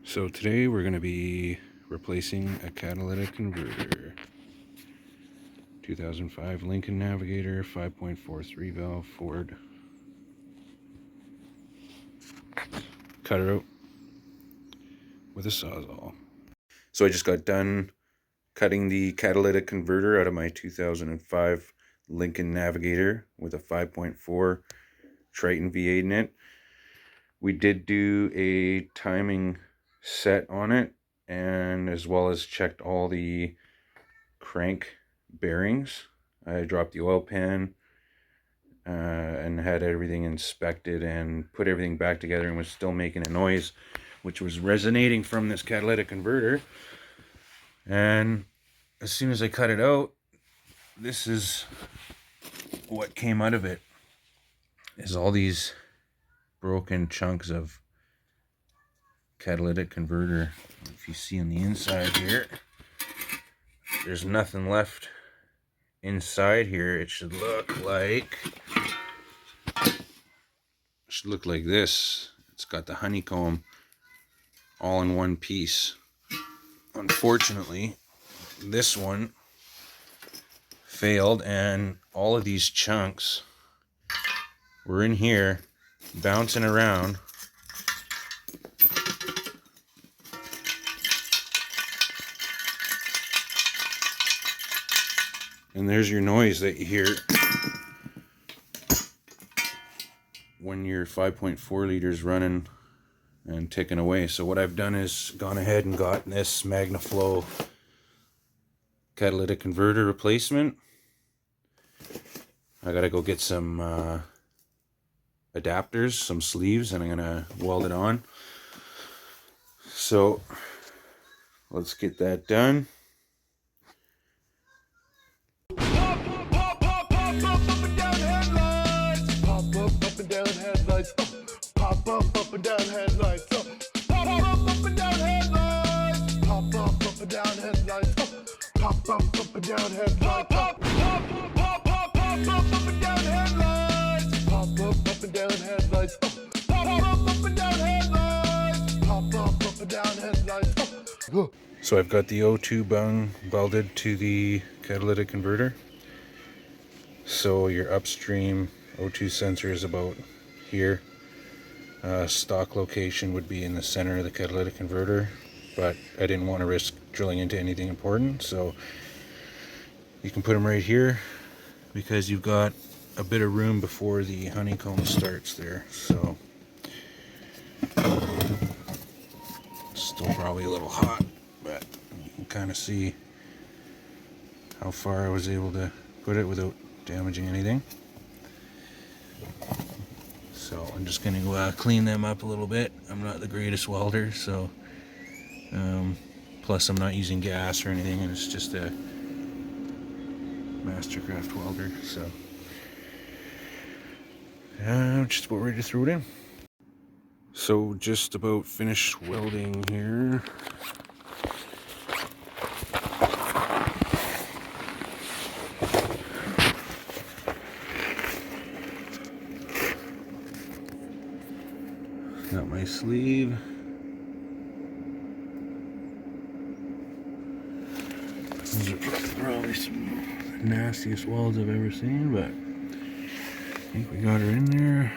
So today we're going to be replacing a catalytic converter. 2005 Lincoln Navigator 5.43 valve Ford. Cut it out with a Sawzall. So I just got done cutting the catalytic converter out of my 2005 Lincoln Navigator with a 5.4 Triton V8 in it. We did do a timing set on it, and as well as checked all the crank bearings. I dropped the oil pan and had everything inspected and put everything back together, and was still making a noise which was resonating from this catalytic converter. And as soon as I cut it out, this is what came out of it, is all these broken chunks of catalytic converter. If you see on the inside here, there's nothing left inside here. It should look like this. It's got the honeycomb all in one piece. Unfortunately, this one failed, and all of these chunks were in here bouncing around. And there's your noise that you hear when your 5.4 liters running and ticking away. So what I've done is gone ahead and got this MagnaFlow catalytic converter replacement. I gotta go get some adapters, some sleeves, and I'm gonna weld it on. So let's get that done. Pop up and down headlights. Pop up and down headlights. Pop up and down headlights. Pop up and down headlights. Pop up and down headlights. Pop up and down headlights. Pop up and down headlights. Pop up and down headlights. So I've got the O2 bung welded to the catalytic converter. So your upstream O2 sensor is about here. Stock location would be in the center of the catalytic converter, but I didn't want to risk drilling into anything important, so you can put them right here because you've got a bit of room before the honeycomb starts there. So it's still probably a little hot, but you can kind of see how far I was able to put it without damaging anything. So I'm just going to clean them up a little bit. I'm not the greatest welder, so plus I'm not using gas or anything, and it's just a Mastercraft welder. So just about ready to throw it in. So just about finished welding here. Got my sleeve. These are probably some of the nastiest welds I've ever seen, but I think we got her in there.